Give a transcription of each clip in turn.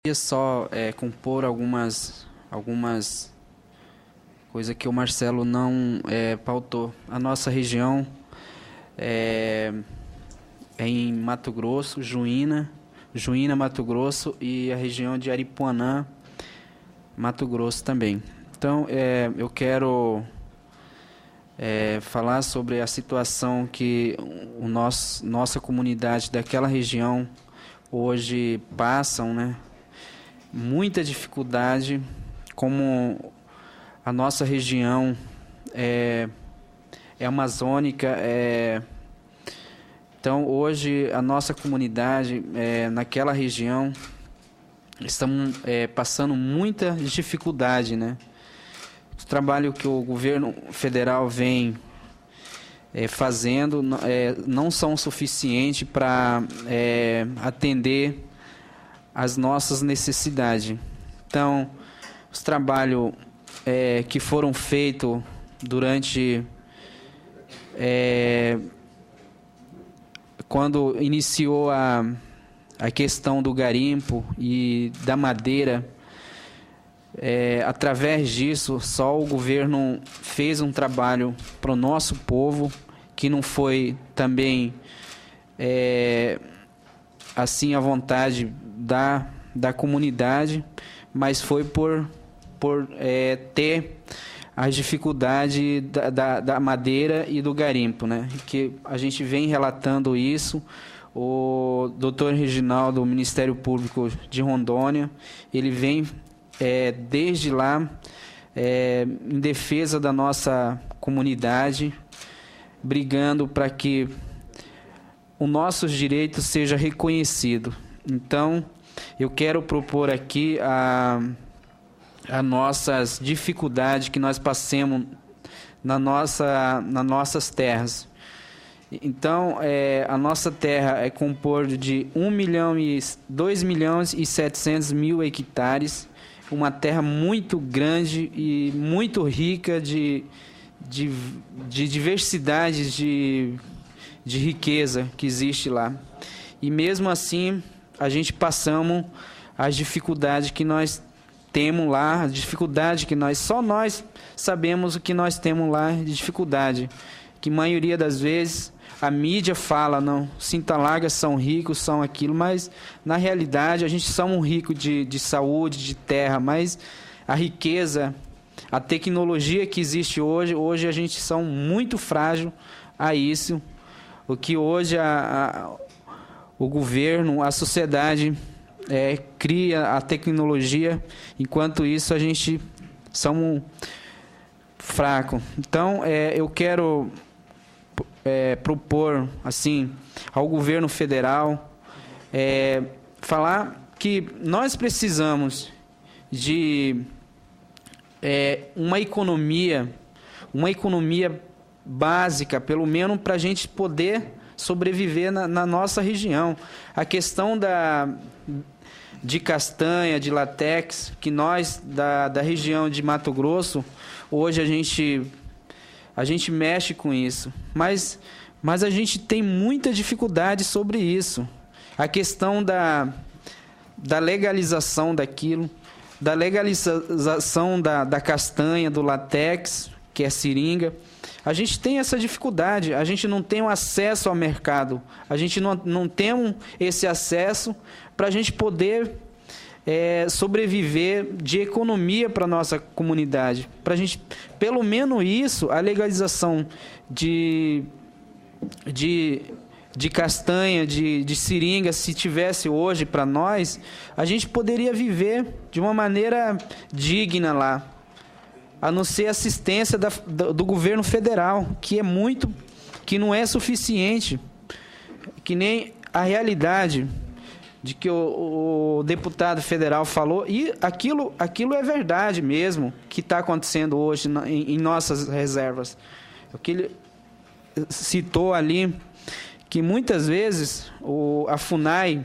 Queria só compor algumas coisas que o Marcelo não pautou. A nossa região é em Mato Grosso, Juína, Mato Grosso, e a região de Aripuanã, Mato Grosso também. Então, eu quero falar sobre a situação que nossa comunidade daquela região hoje passam, né? Muita dificuldade, como a nossa região é amazônica. Então, hoje, a nossa comunidade naquela região estamos passando muita dificuldade, né? O trabalho que o governo federal vem fazendo não são suficientes para atender as nossas necessidades. Então, os trabalhos que foram feitos durante quando iniciou a questão do garimpo e da madeira, através disso, só o governo fez um trabalho para o nosso povo, que não foi também assim à vontade da comunidade, mas foi por ter as dificuldades da madeira e do garimpo, né? Que a gente vem relatando isso. O doutor Reginaldo, do Ministério Público de Rondônia, ele vem desde lá em defesa da nossa comunidade, brigando para que os nossos direitos sejam reconhecidos. Então, eu quero propor aqui as nossas dificuldades que nós passamos nas nossas terras. Então, a nossa terra é composta de 2 milhões e 700 mil hectares, uma terra muito grande e muito rica de diversidades de riqueza que existe lá. E mesmo assim, a gente passamos as dificuldades que nós temos lá, as dificuldades que só nós sabemos o que nós temos lá de dificuldade. Que a maioria das vezes a mídia fala, não, Cinta-Larga são ricos, são aquilo, mas na realidade a gente somos ricos de saúde, de terra, mas a riqueza, a tecnologia que existe hoje a gente são muito frágil a isso. O que hoje o governo, a sociedade cria a tecnologia, enquanto isso a gente somos fracos. Então, eu quero propor assim ao governo federal falar que nós precisamos de uma economia básica, pelo menos para a gente poder sobreviver na nossa região. A questão de castanha, de látex, que nós da região de Mato Grosso, hoje a gente mexe com isso, mas a gente tem muita dificuldade sobre isso. A questão da legalização daquilo, da legalização da castanha, do látex, que é seringa. A gente tem essa dificuldade, a gente não tem um acesso ao mercado, a gente não tem esse acesso para a gente poder sobreviver de economia para a nossa comunidade. Para a gente, pelo menos isso, a legalização de castanha, de seringa, se tivesse hoje para nós, a gente poderia viver de uma maneira digna lá, a não ser assistência do governo federal, que não é suficiente, que nem a realidade de que o deputado federal falou, e aquilo é verdade mesmo, que está acontecendo hoje em nossas reservas. O que ele citou ali, que muitas vezes a FUNAI,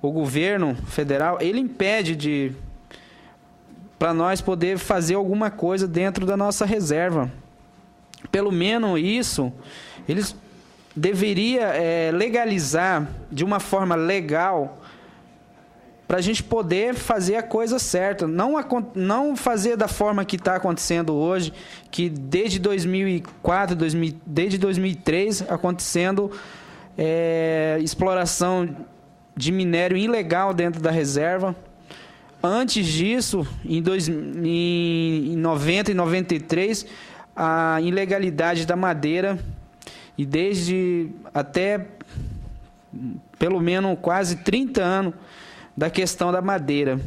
o governo federal, ele impede para nós poder fazer alguma coisa dentro da nossa reserva. Pelo menos isso, eles deveria legalizar de uma forma legal para a gente poder fazer a coisa certa. Não fazer da forma que está acontecendo hoje, que desde 2004, desde 2003, acontecendo exploração de minério ilegal dentro da reserva. Antes disso, em 90 e 93, a ilegalidade da madeira, e desde até pelo menos quase 30 anos da questão da madeira.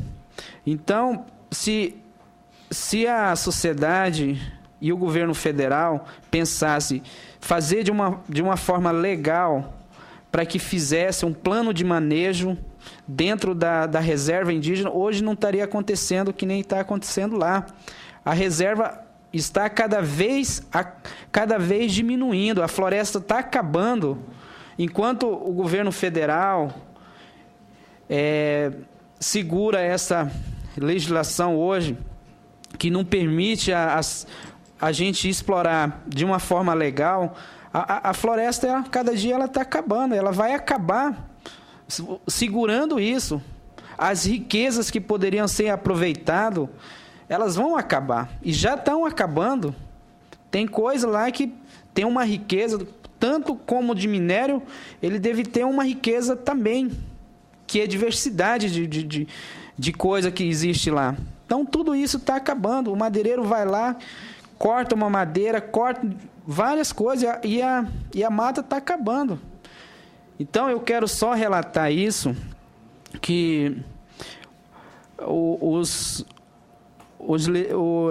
Então, se a sociedade e o governo federal pensasse fazer de uma forma legal para que fizesse um plano de manejo dentro da reserva indígena, hoje não estaria acontecendo o que nem está acontecendo lá. A reserva está cada vez diminuindo, a floresta está acabando, enquanto o governo federal segura essa legislação hoje, que não permite a gente explorar de uma forma legal. A floresta, cada dia ela está acabando, ela vai acabar segurando isso. As riquezas que poderiam ser aproveitadas, elas vão acabar, e já estão acabando. Tem coisa lá que tem uma riqueza, tanto como de minério, ele deve ter uma riqueza também, que é diversidade de coisa que existe lá. Então, tudo isso está acabando. O madeireiro vai lá, corta uma madeira, corta várias coisas, e a mata está acabando. Então, eu quero só relatar isso, que o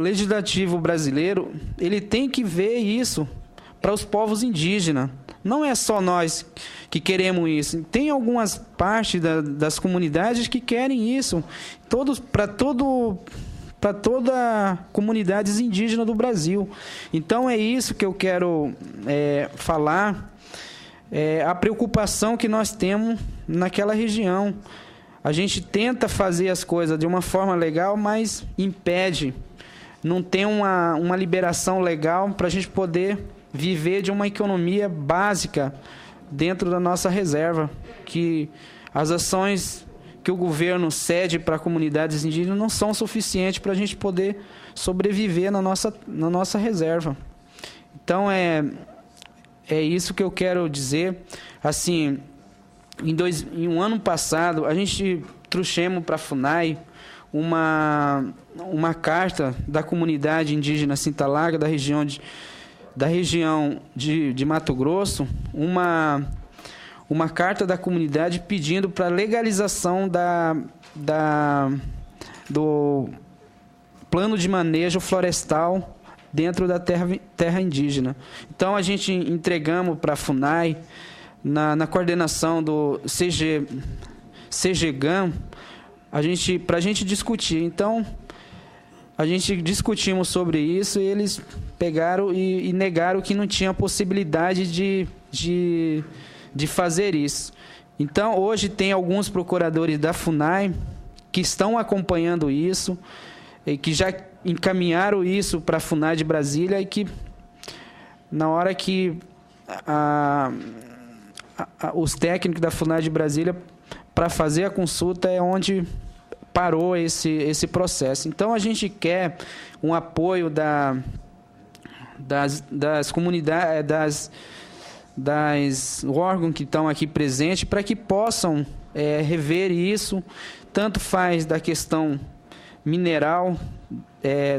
legislativo brasileiro, ele tem que ver isso para os povos indígenas. Não é só nós que queremos isso. Tem algumas partes das comunidades que querem isso. Para toda comunidades indígenas do Brasil. Então, é isso que eu quero falar. A preocupação que nós temos naquela região. A gente tenta fazer as coisas de uma forma legal, mas impede. Não tem uma liberação legal para a gente poder viver de uma economia básica dentro da nossa reserva, que as ações que o governo cede para comunidades indígenas não são suficientes para a gente poder sobreviver na nossa reserva. Então, é isso que eu quero dizer. Assim, em um ano passado, a gente trouxemos para a FUNAI uma carta da comunidade indígena Cinta-Larga, da região de Mato Grosso, uma carta da comunidade pedindo para a legalização do plano de manejo florestal dentro da terra indígena. Então, a gente entregamos para a FUNAI, na coordenação do CGGAM, para a gente discutir. Então, a gente discutimos sobre isso, e eles pegaram e negaram que não tinha possibilidade de fazer isso. Então, hoje tem alguns procuradores da FUNAI que estão acompanhando isso, e que já encaminharam isso para a FUNAI de Brasília, e que, na hora que os técnicos da FUNAI de Brasília, para fazer a consulta, é onde parou esse processo. Então, a gente quer um apoio das comunidades, das órgãos que estão aqui presentes, para que possam rever isso, tanto faz da questão mineral,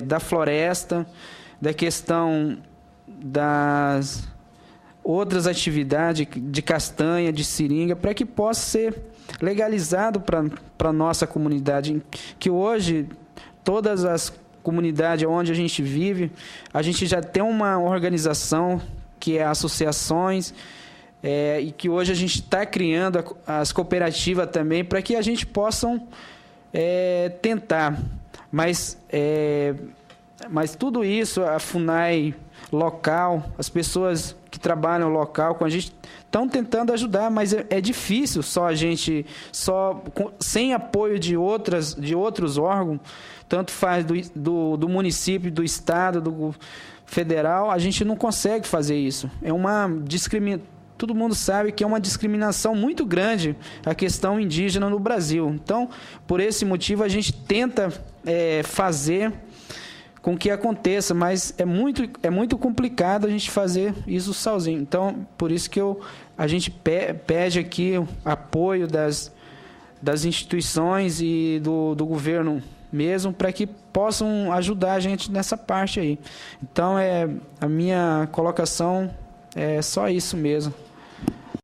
da floresta, da questão das outras atividades de castanha, de seringa, para que possa ser legalizado para a nossa comunidade, que hoje todas as comunidades onde a gente vive, a gente já tem uma organização que é associações, e que hoje a gente está criando as cooperativas também, para que a gente possa tentar. Mas tudo isso, a FUNAI local, as pessoas que trabalham local com a gente estão tentando ajudar, mas é difícil sem apoio de outros órgãos, tanto faz do município, do estado, do federal, a gente não consegue fazer isso. todo mundo sabe que é uma discriminação muito grande a questão indígena no Brasil. Então, por esse motivo, a gente tenta fazer com que aconteça, mas é muito complicado a gente fazer isso sozinho. Então, por isso que a gente pede aqui o apoio das instituições e do governo mesmo, para que possam ajudar a gente nessa parte aí. Então, a minha colocação é só isso mesmo.